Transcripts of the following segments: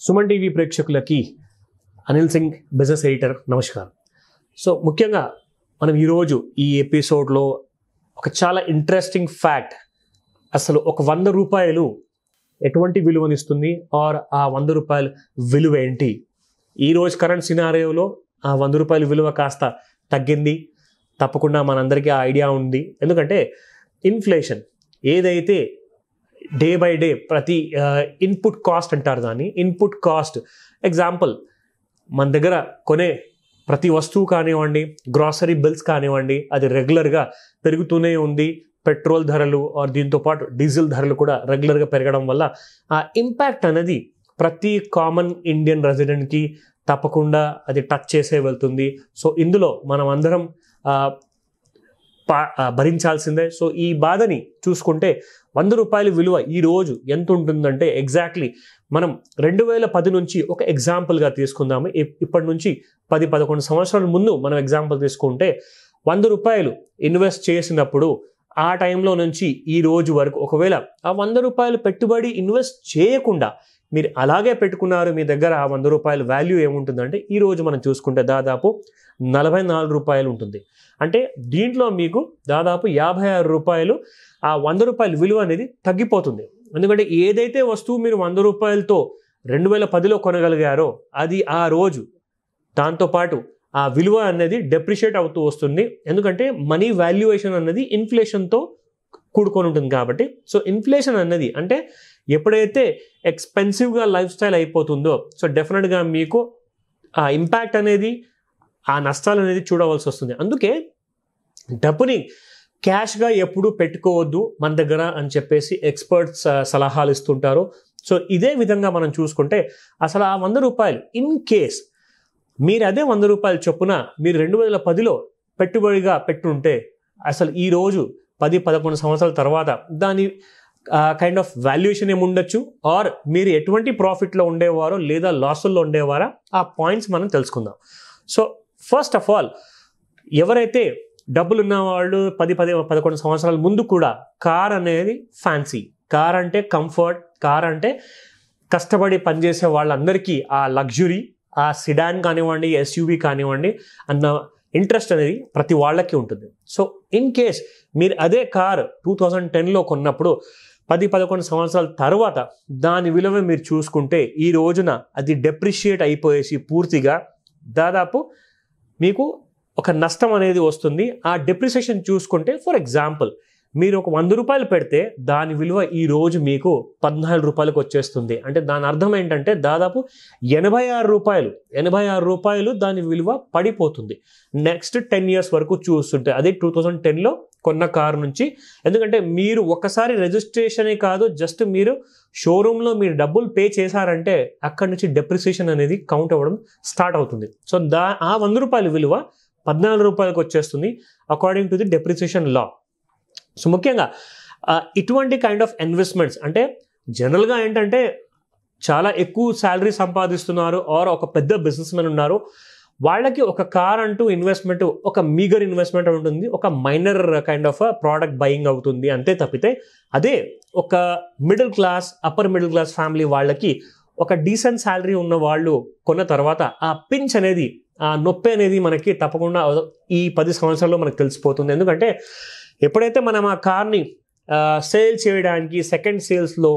Suman TV ప్రేక్షకులకి Anil Singh business editor నమస్కారం. So ముఖ్యంగా మనం ఈరోజు ఈ ఎపిసోడ్లో ఒక చాలా ఇంట్రెస్టింగ్ ఫ్యాక్ట్, అసలు ఒక 100 రూపాయలు ఎటువంటి విలువనిస్తుంది ఆర్ ఆ 100 రూపాయల విలువ ఏంటి, ఈరోజు కరెంట్ సినారియోలో ఆ 100 రూపాయల విలువ కాస్త తగ్గింది, తప్పకుండా మనందరికీ ఆ ఐడియా ఉంది. ఎందుకంటే ఇన్ఫ్లేషన్ ఏదైతే డే బై డే ప్రతి ఇన్పుట్ కాస్ట్ అంటారు దాన్ని, ఇన్పుట్ కాస్ట్ ఎగ్జాంపుల్ మన దగ్గర కొనే ప్రతి వస్తువు కానివ్వండి, గ్రాసరీ బిల్స్ కానివ్వండి, అది రెగ్యులర్గా పెరుగుతూనే ఉంది. పెట్రోల్ ధరలు ఆర్ దీంతోపాటు డీజిల్ ధరలు కూడా రెగ్యులర్గా పెరగడం వల్ల ఆ ఇంపాక్ట్ అనేది ప్రతి కామన్ ఇండియన్ రెసిడెంట్కి తప్పకుండా అది టచ్ చేసే వెళ్తుంది. సో ఇందులో మనం అందరం భరించాల్సిందే. సో ఈ బాధని చూసుకుంటే 100 రూపాయల విలువ ఈరోజు ఎంత ఉంటుందంటే ఎగ్జాక్ట్లీ మనం 2010 నుంచి ఒక ఎగ్జాంపుల్గా తీసుకుందాము. ఇప్పటి నుంచి 10-11 సంవత్సరాల ముందు మనం ఎగ్జాంపుల్ తీసుకుంటే 100 రూపాయలు ఇన్వెస్ట్ చేసినప్పుడు ఆ టైంలో నుంచి ఈ రోజు వరకు ఒకవేళ ఆ 100 రూపాయలు పెట్టుబడి ఇన్వెస్ట్ చేయకుండా మీరు అలాగే పెట్టుకున్నారు, మీ దగ్గర ఆ 100 రూపాయల వాల్యూ ఏముంటుందంటే ఈరోజు మనం చూసుకుంటే దాదాపు 44 రూపాయలు ఉంటుంది. అంటే దీంట్లో మీకు దాదాపు 56 రూపాయలు ఆ 100 రూపాయల విలువ అనేది తగ్గిపోతుంది. ఎందుకంటే ఏదైతే వస్తువు మీరు 100 రూపాయలతో 2010లో కొనగలిగారో అది ఆ రోజు దాంతోపాటు ఆ విలువ అనేది డెప్రిషియేట్ అవుతూ వస్తుంది. ఎందుకంటే మనీ వాల్యుయేషన్ అనేది ఇన్ఫ్లేషన్తో కూడుకొని ఉంటుంది కాబట్టి. సో ఇన్ఫ్లేషన్ అన్నది అంటే ఎప్పుడైతే ఎక్స్పెన్సివ్గా లైఫ్ స్టైల్ అయిపోతుందో సో డెఫినెట్గా మీకు ఆ ఇంపాక్ట్ అనేది, ఆ నష్టాలు అనేది చూడవలసి వస్తుంది. అందుకే డబ్బుని క్యాష్గా ఎప్పుడూ పెట్టుకోవద్దు మన దగ్గర అని చెప్పేసి ఎక్స్పర్ట్స్ సలహాలు ఇస్తుంటారు. సో ఇదే విధంగా మనం చూసుకుంటే అసలు ఆ 100 రూపాయలు ఇన్ కేస్ మీరు అదే 100 రూపాయల చొప్పున మీరు 2010లో పెట్టుబడిగా పెట్టుంటే అసలు ఈరోజు 10-11 సంవత్సరాల తర్వాత దాని కైండ్ ఆఫ్ వాల్యుయేషన్ ఏముండొచ్చు, ఆర్ మీరు ఎటువంటి ప్రాఫిట్లో ఉండేవారో లేదా లాసుల్లో ఉండేవారా, ఆ పాయింట్స్ మనం తెలుసుకుందాం. సో ఫస్ట్ ఆఫ్ ఆల్ ఎవరైతే డబ్బులు ఉన్న వాళ్ళు 10-11 సంవత్సరాల ముందు కూడా కార్ అనేది ఫ్యాన్సీ, కార్ అంటే కంఫర్ట్, కార్ అంటే కష్టపడి పనిచేసే వాళ్ళందరికీ ఆ లగ్జరీ, ఆ సిడాన్ కానివ్వండి, ఎస్యూవీ కానివ్వండి అన్న ఇంట్రెస్ట్ అనేది ప్రతి వాళ్ళకి ఉంటుంది. సో ఇన్ కేస్ మీరు అదే కార్ 2010లో కొన్నప్పుడు 10-11 సంవత్సరాల తర్వాత దాని విలువ మీరు చూసుకుంటే ఈ రోజున అది డెప్రిషియేట్ అయిపోయేసి పూర్తిగా దాదాపు మీకు ఒక నష్టం అనేది వస్తుంది. ఆ డెప్రిసియేషన్ చూసుకుంటే ఫర్ ఎగ్జాంపుల్ మీరు ఒక 100 రూపాయలు పెడితే దాని విలువ ఈ రోజు మీకు 14 రూపాయలకు వచ్చేస్తుంది. అంటే దాని అర్థం ఏంటంటే దాదాపు 86 రూపాయలు దాని విలువ పడిపోతుంది నెక్స్ట్ 10 ఇయర్స్ వరకు చూస్తుంటే. అదే 2010లో కొన్న కారు నుంచి. ఎందుకంటే మీరు ఒకసారి రిజిస్ట్రేషనే కాదు, జస్ట్ మీరు షోరూంలో మీరు డబ్బులు పే చేశారంటే అక్కడి నుంచి డెప్రిసియేషన్ అనేది కౌంట్ అవ్వడం స్టార్ట్ అవుతుంది. సో ఆ 100 రూపాయల విలువ 14 రూపాయలకు వచ్చేస్తుంది according to the depreciation law. So ముఖ్యంగా ఇటువంటి కైండ్ ఆఫ్ ఇన్వెస్ట్మెంట్స్ అంటే జనరల్గా ఏంటంటే చాలా ఎక్కువ శాలరీ సంపాదిస్తున్నారు ఆర్ ఒక పెద్ద బిజినెస్ మెన్ ఉన్నారు, వాళ్ళకి ఒక కార్ అంటూ ఇన్వెస్ట్మెంట్ ఒక మీగర్ ఇన్వెస్ట్మెంట్ ఉంటుంది, ఒక minor kind of product buying అవుతుంది అంతే తప్పితే అదే ఒక middle class, upper middle class family వాళ్ళకి ఒక డీసెంట్ శాలరీ ఉన్న వాళ్ళు కొన్న తర్వాత ఆ పించ్ అనేది, ఆ నొప్పి అనేది మనకి తప్పకుండా ఈ 10 సంవత్సరాల్లో మనకు తెలిసిపోతుంది. ఎందుకంటే ఎప్పుడైతే మనం ఆ కార్ని సేల్ చేయడానికి సెకండ్ సేల్స్లో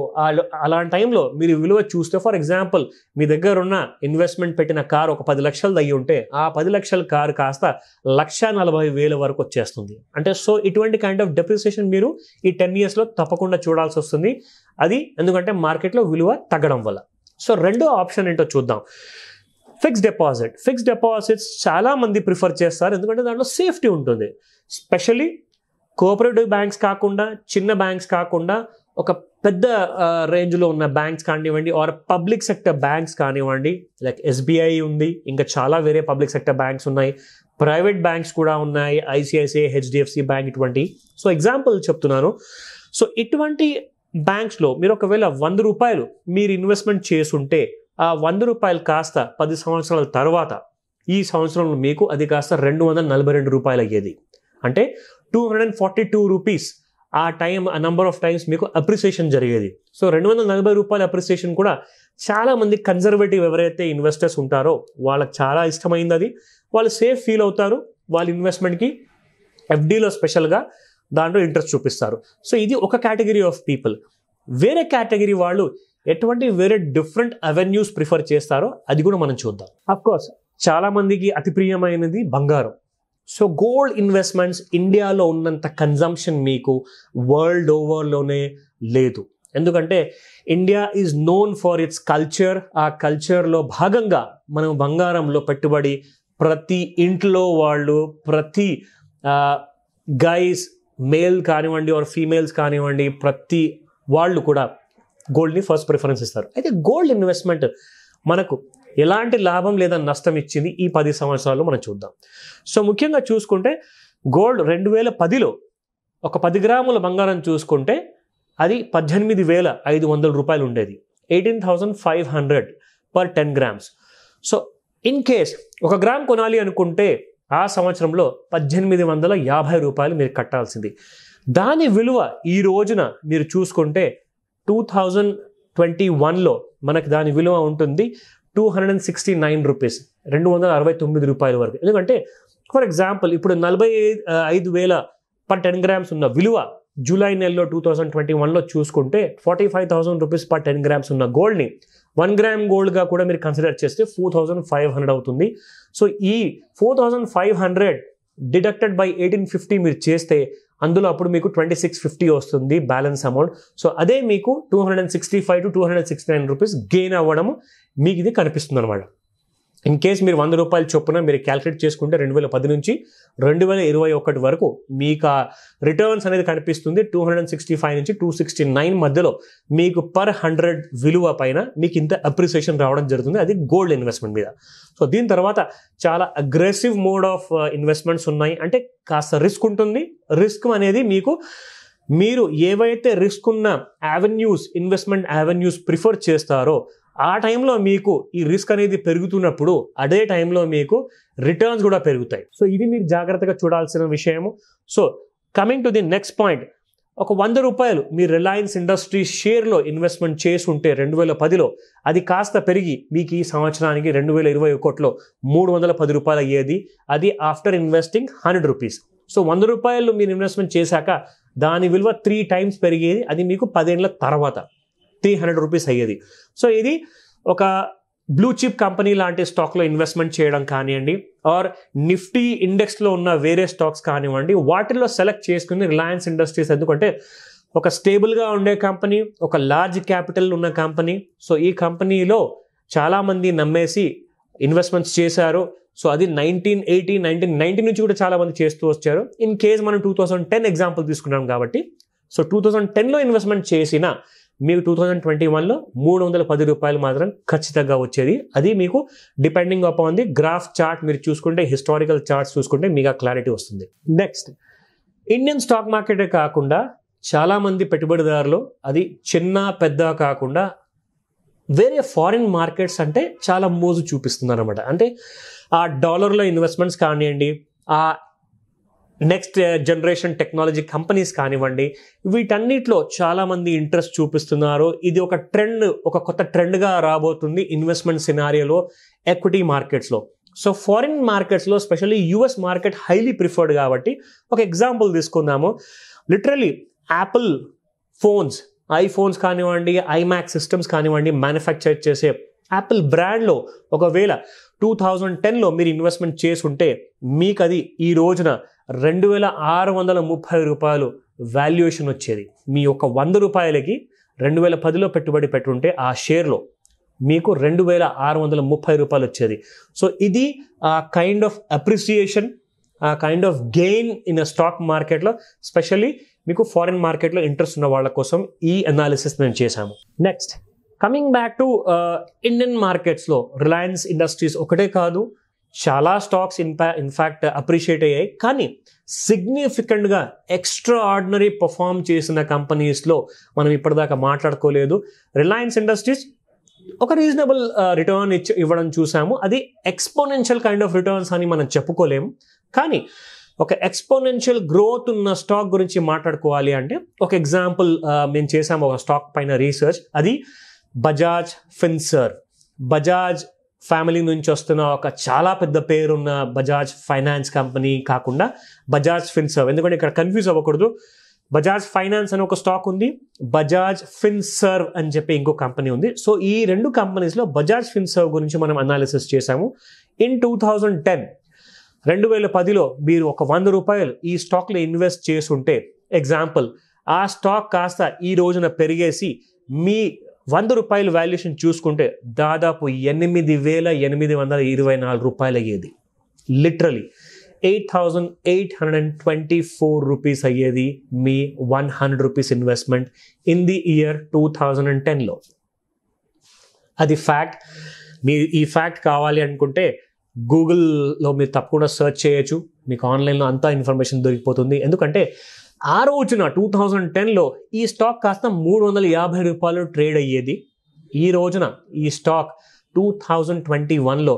అలాంటి టైంలో మీరు విలువ చూస్తే ఫర్ ఎగ్జాంపుల్ మీ దగ్గర ఉన్న ఇన్వెస్ట్మెంట్ పెట్టిన కార్ ఒక 10 లక్షలు అయ్యి ఉంటే ఆ 10 లక్షల కారు కాస్త 1,40,000 వరకు వచ్చేస్తుంది. అంటే సో ఇటువంటి కైండ్ ఆఫ్ డెప్రిసియేషన్ మీరు ఈ 10 ఇయర్స్లో తప్పకుండా చూడాల్సి వస్తుంది. అది ఎందుకంటే మార్కెట్లో విలువ తగ్గడం వల్ల. సో రెండో ఆప్షన్ ఏంటో చూద్దాం, ఫిక్స్డ్ డిపాజిట్. ఫిక్స్డ్ డిపాజిట్స్ చాలా మంది ప్రిఫర్ చేస్తారు ఎందుకంటే దాంట్లో సేఫ్టీ ఉంటుంది. స్పెషల్లీ కోఆపరేటివ్ బ్యాంక్స్ కాకుండా, చిన్న బ్యాంక్స్ కాకుండా ఒక పెద్ద రేంజ్లో ఉన్న బ్యాంక్స్ కానివ్వండి ఆర్ పబ్లిక్ సెక్టర్ బ్యాంక్స్ కానివ్వండి, లైక్ ఎస్బీఐ ఉంది, ఇంకా చాలా వేరే పబ్లిక్ సెక్టర్ బ్యాంక్స్ ఉన్నాయి, ప్రైవేట్ బ్యాంక్స్ కూడా ఉన్నాయి, ఐసిఐసిఐ, హెచ్డిఎఫ్సి బ్యాంక్ ఇటువంటి. సో ఎగ్జాంపుల్ చెప్తున్నాను. సో ఇటువంటి బ్యాంక్స్లో మీరు ఒకవేళ 100 రూపాయలు మీరు ఇన్వెస్ట్మెంట్ చేసుంటే ఆ 100 రూపాయలు కాస్త 10 సంవత్సరాల తర్వాత ఈ సంవత్సరంలో మీకు అది కాస్త 242 రూపాయలు అయ్యేది. అంటే 242 రూపీస్ ఆ నంబర్ ఆఫ్ టైమ్స్ మీకు అప్రిసియేషన్ జరిగేది. సో 240 రూపాయల అప్రిసియేషన్ కూడా చాలా మంది కన్జర్వేటివ్ ఎవరైతే ఇన్వెస్టర్స్ ఉంటారో వాళ్ళకి చాలా ఇష్టమైంది అది, వాళ్ళు సేఫ్ ఫీల్ అవుతారు, వాళ్ళ ఇన్వెస్ట్మెంట్కి ఎఫ్డీలో స్పెషల్గా దాంట్లో ఇంట్రెస్ట్ చూపిస్తారు. సో ఇది ఒక కేటగిరీ ఆఫ్ పీపుల్. వేరే కేటగిరీ వాళ్ళు ఎటువంటి వేరే డిఫరెంట్ అవెన్యూస్ ప్రిఫర్ చేస్తారో అది కూడా మనం చూద్దాం. అఫ్కోర్స్ చాలా మందికి అతి ప్రియమైనది బంగారం. సో గోల్డ్ ఇన్వెస్ట్మెంట్స్ ఇండియాలో ఉన్నంత కన్జంప్షన్ మీకు వరల్డ్ ఓవర్లోనే లేదు. ఎందుకంటే India is known for it's culture. ఆ కల్చర్లో భాగంగా మనం బంగారంలో పెట్టుబడి ప్రతి ఇంట్లో వాళ్ళు, ప్రతి గైస్, మేల్ కానివ్వండి ఆర్ ఫీమేల్స్ కానివ్వండి, ప్రతి వాళ్ళు కూడా గోల్డ్ని ఫస్ట్ ప్రిఫరెన్స్ ఇస్తారు. అయితే గోల్డ్ ఇన్వెస్ట్మెంట్ మనకు ఎలాంటి లాభం లేదా నష్టం ఇచ్చింది ఈ 10 సంవత్సరాలు మనం చూద్దాం. సో ముఖ్యంగా చూసుకుంటే గోల్డ్ 2010లో ఒక 10 గ్రాముల బంగారం చూసుకుంటే అది 18,500 రూపాయలు ఉండేది, 18,500 per 10 grams. So in case 1 gram కొనాలి అనుకుంటే ఆ సంవత్సరంలో 1850 రూపాయలు మీరు కట్టాల్సింది. దాని విలువ ఈ రోజున మీరు చూసుకుంటే 2021లో మనకు దాని విలువ ఉంటుంది 269 రూపీస్, 269 రూపాయల వరకు. ఎందుకంటే ఫర్ ఎగ్జాంపుల్ ఇప్పుడు 45,000 పర్ 10 grams ఉన్న విలువ జూలై నెలలో 2021లో చూసుకుంటే 45,000 రూపీస్ పర్ 10 grams ఉన్న గోల్డ్ని 1 గ్రామ్ గోల్డ్గా కూడా మీరు కన్సిడర్ చేస్తే 4,500 అవుతుంది. సో ఈ 4,500 డిడక్టెడ్ బై 1850 మీరు చేస్తే అందులో అప్పుడు మీకు 2650 వస్తుంది బ్యాలెన్స్ అమౌంట్. సో అదే మీకు 265 to 269 రూపీస్ గెయిన్ అవ్వడము మీకు ఇది కనిపిస్తుంది అనమాట. ఇన్ కేస్ మీరు 100 రూపాయల చొప్పున మీరు క్యాల్కులేట్ చేసుకుంటే 2010 నుంచి 2021 వరకు మీకు ఆ రిటర్న్స్ అనేది కనిపిస్తుంది. 265 నుంచి 269 మధ్యలో మీకు పర్ 100 విలువ పైన మీకు ఇంత అప్రిసియేషన్ రావడం జరుగుతుంది. అది గోల్డ్ ఇన్వెస్ట్మెంట్ మీద. సో దీని తర్వాత చాలా అగ్రెసివ్ మోడ్ ఆఫ్ ఇన్వెస్ట్మెంట్స్ ఉన్నాయి. అంటే కాస్త రిస్క్ ఉంటుంది. రిస్క్ అనేది మీరు ఏవైతే రిస్క్ ఉన్న యావెన్యూస్, ఇన్వెస్ట్మెంట్ యావెన్యూస్ ప్రిఫర్ చేస్తారో ఆ టైంలో మీకు ఈ రిస్క్ అనేది పెరుగుతున్నప్పుడు అదే టైంలో మీకు రిటర్న్స్ కూడా పెరుగుతాయి. సో ఇది మీరు జాగ్రత్తగా చూడాల్సిన విషయము. So coming to the next point, ఒక 100 రూపాయలు మీరు రిలయన్స్ ఇండస్ట్రీస్ షేర్లో ఇన్వెస్ట్మెంట్ చేసి ఉంటే 2010లో అది కాస్త పెరిగి మీకు ఈ సంవత్సరానికి 2021లో 310 రూపాయలు అయ్యేది. అది ఆఫ్టర్ ఇన్వెస్టింగ్ 100 రూపీస్. సో 100 రూపాయలు మీరు ఇన్వెస్ట్మెంట్ చేశాక దాని విలువ 3 times పెరిగేది. అది మీకు 10 ఏళ్ల తర్వాత 300 రూపీస్ అయ్యేది. సో ఇది ఒక బ్లూ చిప్ కంపెనీ లాంటి స్టాక్లో ఇన్వెస్ట్మెంట్ చేయడం కానివ్వండి, ఆర్ నిఫ్టీ ఇండెక్స్లో ఉన్న వేరే స్టాక్స్ కానివ్వండి, వాటిల్లో సెలెక్ట్ చేసుకుని రిలయన్స్ ఇండస్ట్రీస్ ఎందుకంటే ఒక స్టేబుల్గా ఉండే కంపెనీ, ఒక లార్జ్ క్యాపిటల్ ఉన్న కంపెనీ. సో ఈ కంపెనీలో చాలామంది నమ్మేసి ఇన్వెస్ట్మెంట్స్ చేశారు. సో అది 1990 నుంచి కూడా చాలామంది చేస్తూ వచ్చారు. ఇన్ కేస్ మనం 2010 ఎగ్జాంపుల్ తీసుకున్నాం కాబట్టి, సో 2010లో ఇన్వెస్ట్మెంట్ చేసిన మీకు 2021లో 310 రూపాయలు మాత్రం ఖచ్చితంగా వచ్చేది. అది మీకు depending upon the graph chart మీరు చూసుకుంటే, హిస్టారికల్ చార్ట్స్ చూసుకుంటే మీకు ఆ క్లారిటీ వస్తుంది. నెక్స్ట్, ఇండియన్ స్టాక్ మార్కెటే కాకుండా చాలామంది పెట్టుబడిదారులు అది చిన్న పెద్ద కాకుండా వేరే ఫారిన్ మార్కెట్స్ అంటే చాలా మోజు చూపిస్తున్నారు అనమాట. అంటే ఆ డాలర్లో ఇన్వెస్ట్మెంట్స్ కానివ్వండి, ఆ నెక్స్ట్ జనరేషన్ టెక్నాలజీ కంపెనీస్ కానివ్వండి, వీటన్నిటిలో చాలామంది ఇంట్రెస్ట్ చూపిస్తున్నారు. ఇది ఒక ట్రెండ్, ఒక కొత్త ట్రెండ్గా రాబోతుంది ఇన్వెస్ట్మెంట్ సినారియోలో, ఎక్విటీ మార్కెట్స్లో. సో ఫారిన్ మార్కెట్స్లో specially US market highly preferred కాబట్టి ఒక ఎగ్జాంపుల్ తీసుకుందాము. లిటరలీ యాపిల్ ఫోన్స్, ఐఫోన్స్ కానివ్వండి, ఐమాక్స్ సిస్టమ్స్ కానివ్వండి, మ్యానుఫ్యాక్చర్ చేసే యాపిల్ బ్రాండ్లో ఒకవేళ 2010లో మీరు ఇన్వెస్ట్మెంట్ చేసి ఉంటే మీకు అది ఈ రోజున 2,630 రూపాయలు వాల్యుయేషన్ వచ్చేది. మీ యొక్క 100 రూపాయలకి 2010లో పెట్టుబడి పెట్టుంటే ఆ షేర్లో మీకు 2,630 రూపాయలు వచ్చేది. సో ఇది ఆ కైండ్ ఆఫ్ అప్రిసియేషన్, ఆ kind of gain in stock మార్కెట్లో, స్పెషల్లీ మీకు ఫారిన్ మార్కెట్లో ఇంట్రెస్ట్ ఉన్న వాళ్ళ కోసం ఈ అనాలిసిస్ మేము చేశాము. Next, coming back to Indian మార్కెట్స్లో రిలయన్స్ ఇండస్ట్రీస్ ఒకటే కాదు, చాలా స్టాక్స్ ఇన్ఫ్యాక్ట్ అప్రిషియేట్ అయ్యాయి. కానీ సిగ్నిఫికెంట్గా ఎక్స్ట్రా ఆర్డినరీ పర్ఫామ్ చేసిన కంపెనీస్లో మనం ఇప్పటిదాకా మాట్లాడుకోలేదు. రిలయన్స్ ఇండస్ట్రీస్ ఒక రీజనబుల్ రిటర్న్ ఇవ్వడం చూసాము. అది ఎక్స్పోనెన్షియల్ కైండ్ ఆఫ్ రిటర్న్స్ అని మనం చెప్పుకోలేము. కానీ ఒక ఎక్స్పోనెన్షియల్ గ్రోత్ ఉన్న స్టాక్ గురించి మాట్లాడుకోవాలి అంటే ఒక ఎగ్జాంపుల్ మేము చేసాము ఒక స్టాక్ పైన రీసెర్చ్. అది బజాజ్ ఫిన్సర్వ్. బజాజ్ ఫ్యామిలీ నుంచి వస్తున్న ఒక చాలా పెద్ద పేరున్న బజాజ్ ఫైనాన్స్ కంపెనీ కాకుండా బజాజ్ ఫిన్సర్వ్. ఎందుకంటే ఇక్కడ కన్ఫ్యూజ్ అవ్వకూడదు. బజాజ్ ఫైనాన్స్ అని ఒక స్టాక్ ఉంది, బజాజ్ ఫిన్సర్వ్ అని చెప్పి ఇంకో కంపెనీ ఉంది. సో ఈ రెండు కంపెనీస్లో బజాజ్ ఫిన్సర్వ్ గురించి మనం అనాలిసిస్ చేశాము. ఇన్ 2010లో మీరు ఒక 100 రూపాయలు ఈ స్టాక్లో ఇన్వెస్ట్ చేసుంటే, ఎగ్జాంపుల్ ఆ స్టాక్ కాస్త ఈ రోజున పెరిగేసి మీ 100 రూపాయల వాల్యుయేషన్ చూసుకుంటే దాదాపు 8,824 రూపాయలు అయ్యేది. లిటరలీ 8,824 రూపీస్ అయ్యేది మీ 100 rupees investment in the year 2010లో. అది ఫ్యాక్ట్. మీరు ఈ ఫ్యాక్ట్ కావాలి అనుకుంటే గూగుల్లో మీరు తప్పకుండా సెర్చ్ చేయొచ్చు, మీకు ఆన్లైన్లో అంతా ఇన్ఫర్మేషన్ దొరికిపోతుంది. ఎందుకంటే ఆ రోజున 2010లో ఈ స్టాక్ కాస్త 350 రూపాయలు ట్రేడ్ అయ్యేది. ఈ రోజున ఈ స్టాక్ 2021లో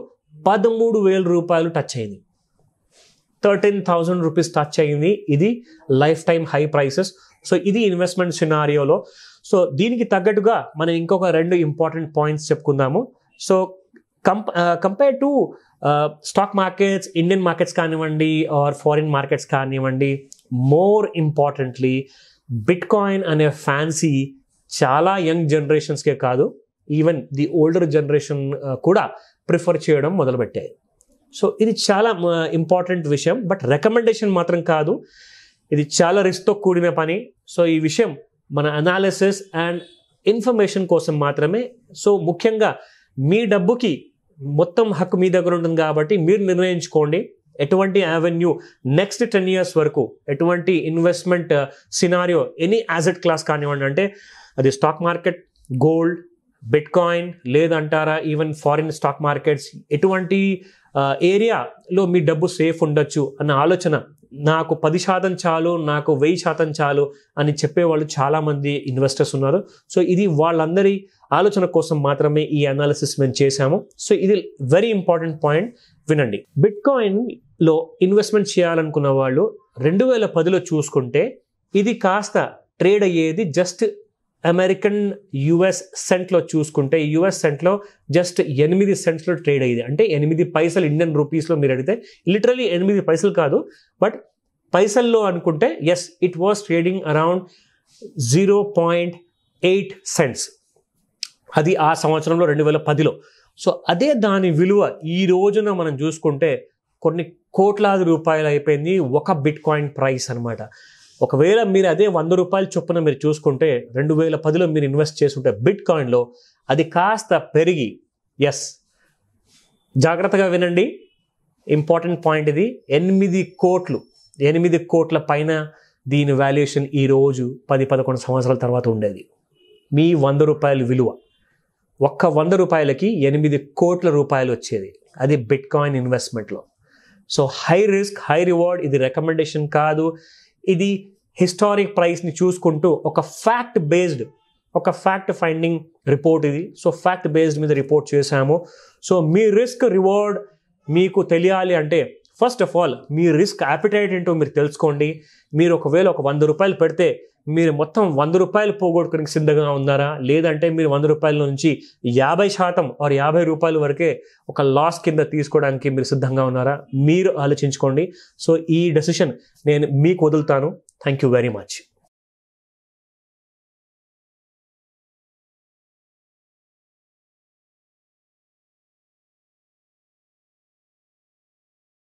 13,000 రూపాయలు టచ్ అయింది, 13,000 రూపీస్ టచ్ అయింది. ఇది lifetime high prices. So ఇది ఇన్వెస్ట్మెంట్ సినారియోలో. సో దీనికి తగ్గట్టుగా మనం ఇంకొక 2 ఇంపార్టెంట్ పాయింట్స్ చెప్పుకుందాము. So compare to stock markets, Indian markets కానివ్వండి ఆర్ ఫారిన్ మార్కెట్స్ కానివ్వండి, మోర్ ఇంపార్టెంట్లీ బిట్ కాయిన్ అనే ఫ్యాన్సీ చాలా యంగ్ జనరేషన్స్కే కాదు, ఈవెన్ ది ఓల్డర్ జనరేషన్ కూడా ప్రిఫర్ చేయడం మొదలుపెట్టాయి. సో ఇది చాలా ఇంపార్టెంట్ విషయం, బట్ రికమెండేషన్ మాత్రం కాదు. ఇది చాలా రిస్క్తో కూడిన పని. సో ఈ విషయం మన అనాలిసిస్ అండ్ ఇన్ఫర్మేషన్ కోసం మాత్రమే. సో ముఖ్యంగా మీ డబ్బుకి మొత్తం హక్కు మీ దగ్గర ఉంటుంది కాబట్టి మీరు నిర్ణయించుకోండి ఎటువంటి యావెన్యూ నెక్స్ట్ 10 years వరకు, ఎటువంటి investment scenario, any asset class కానివ్వండి, అంటే అది stock market, gold, bit coin లేదంటారా ఈవెన్ ఫారిన్ స్టాక్ మార్కెట్స్, ఎటువంటి ఏరియాలో మీ డబ్బు సేఫ్ ఉండొచ్చు అన్న ఆలోచన. నాకు 10% చాలు, నాకు 1000% చాలు అని చెప్పేవాళ్ళు చాలామంది ఇన్వెస్టర్స్ ఉన్నారు. సో ఇది వాళ్ళందరి ఆలోచన కోసం మాత్రమే ఈ అనాలిసిస్ మేము చేశాము. సో ఇది వెరీ ఇంపార్టెంట్ పాయింట్, వినండి. బిట్ కాయిన్లో ఇన్వెస్ట్మెంట్ చేయాలనుకున్న వాళ్ళు 2010లో చూసుకుంటే ఇది కాస్త ట్రేడ్ అయ్యేది జస్ట్ అమెరికన్ యుఎస్ సెంట్లో చూసుకుంటే, యుఎస్ సెంట్లో జస్ట్ 8 సెంట్స్లో ట్రేడ్ అయ్యేది. అంటే 8 పైసలు ఇండియన్ రూపీస్లో మీరు అడిగితే లిటరలీ 8 పైసలు కాదు, బట్ పైసల్లో అనుకుంటే yes, it was trading around 0.8 cents. అది ఆ సంవత్సరంలో 2010లో. సో అదే దాని విలువ ఈ రోజున మనం చూసుకుంటే కొన్ని కోట్లాది రూపాయలు అయిపోయింది ఒక బిట్ కాయిన్ ప్రైస్ అనమాట. ఒకవేళ మీరు అదే 100 రూపాయల చొప్పున మీరు చూసుకుంటే 2010లో మీరు ఇన్వెస్ట్ చేసుకుంటే బిట్ కాయిన్లో అది కాస్త పెరిగి, ఎస్ జాగ్రత్తగా వినండి, ఇంపార్టెంట్ పాయింట్ ఇది, 8 కోట్ల పైన దీని వాల్యుయేషన్ ఈరోజు 10-11 సంవత్సరాల తర్వాత ఉండేది. మీ 100 రూపాయల విలువ ఒక్క 100 రూపాయలకి 8 కోట్ల రూపాయలు వచ్చేది, అది బిట్ కాయిన్ ఇన్వెస్ట్మెంట్లో. So high risk high reward. ఇది రికమెండేషన్ కాదు, ఇది హిస్టారిక్ ప్రైస్ని చూసుకుంటూ ఒక ఫ్యాక్ట్ ఫైండింగ్ రిపోర్ట్ ఇది. సో ఫ్యాక్ట్ బేస్డ్ మీద రిపోర్ట్ చేశాము. సో మీ రిస్క్ రివార్డ్ మీకు తెలియాలి అంటే ఫస్ట్ ఆఫ్ ఆల్ మీ రిస్క్ యాపిటైట్ ఏంటో మీరు తెలుసుకోండి. మీరు ఒకవేళ ఒక 100 రూపాయలు పెడితే మీరు మొత్తం 100 రూపాయలు పోగొట్టుకోవడానికి సిద్ధంగా ఉన్నారా, లేదంటే మీరు 100 రూపాయల నుంచి 50% ఆర్ 50 రూపాయల వరకే ఒక లాస్ కింద తీసుకోవడానికి మీరు సిద్ధంగా ఉన్నారా, మీరు ఆలోచించుకోండి. సో ఈ డెసిషన్ నేను మీకు వదులుతాను. Thank you very much.